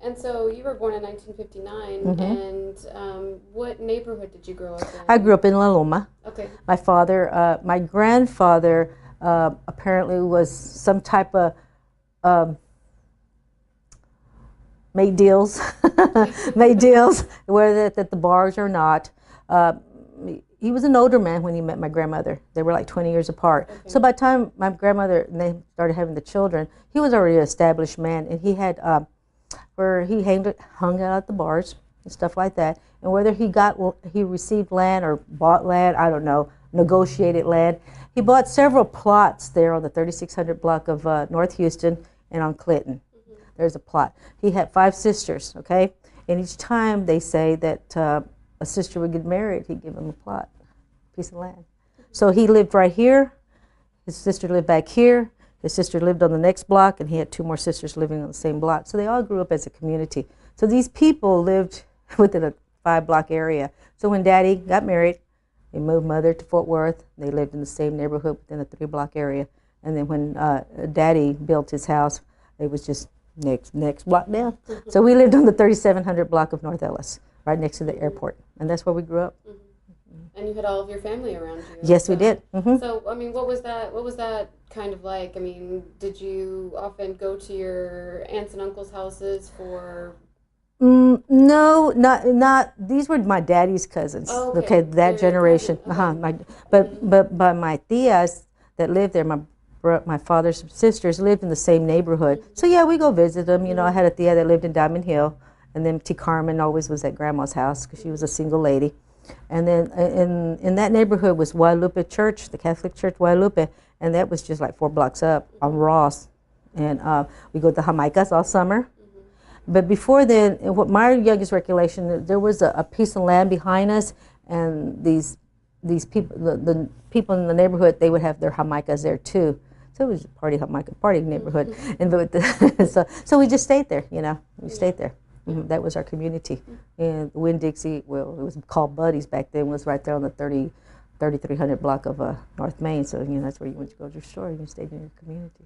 And so you were born in 1959, and what neighborhood did you grow up in? I grew up in Loma. Okay. My father, my grandfather apparently was some type of made deals, made deals, whether at the bars or not. He was an older man when he met my grandmother. They were like 20 years apart. Okay. So by the time my grandmother and they started having the children, he was already an established man, and he had where he hung out at the bars and stuff like that. And whether he received land or bought land, I don't know, negotiated land. He bought several plots there on the 3600 block of North Houston and on Clinton. There's a plot. He had 5 sisters, okay? And each time they say that a sister would get married, he'd give them a plot, a piece of land. So he lived right here. His sister lived back here. His sister lived on the next block, and he had 2 more sisters living on the same block. So they all grew up as a community. So these people lived within a 5-block area. So when Daddy got married, they moved Mother to Fort Worth. They lived in the same neighborhood within a 3-block area. And then when Daddy built his house, it was just next block down. So we lived on the 3700 block of North Ellis, right next to the airport. And that's where we grew up. And you had all of your family around you. Yes, we did. So, I mean, what was that kind of like? I mean, did you often go to your aunts and uncles' houses for... No, not. These were my daddy's cousins. Oh, okay, that generation. Okay. But my tias that lived there, my father's sisters lived in the same neighborhood. So yeah, we go visit them. You know, I had a tia that lived in Diamond Hill, and then T. Carmen always was at Grandma's house because she was a single lady. And then in that neighborhood was Guadalupe Church, the Catholic Church Guadalupe, and that was just like 4 blocks up on Ross. And we go to Jamaicas all summer. But before then, what my youngest recollection, there was a piece of land behind us, and these people, the people in the neighborhood, they would have their Jamaicas there too. So it was a party neighborhood. And so we just stayed there, you know, we stayed there. That was our community. And Winn-Dixie, well, it was called Buddy's back then, was right there on the 3300 block of North Main. So, you know, that's where you went to go to your store and you stayed in your community.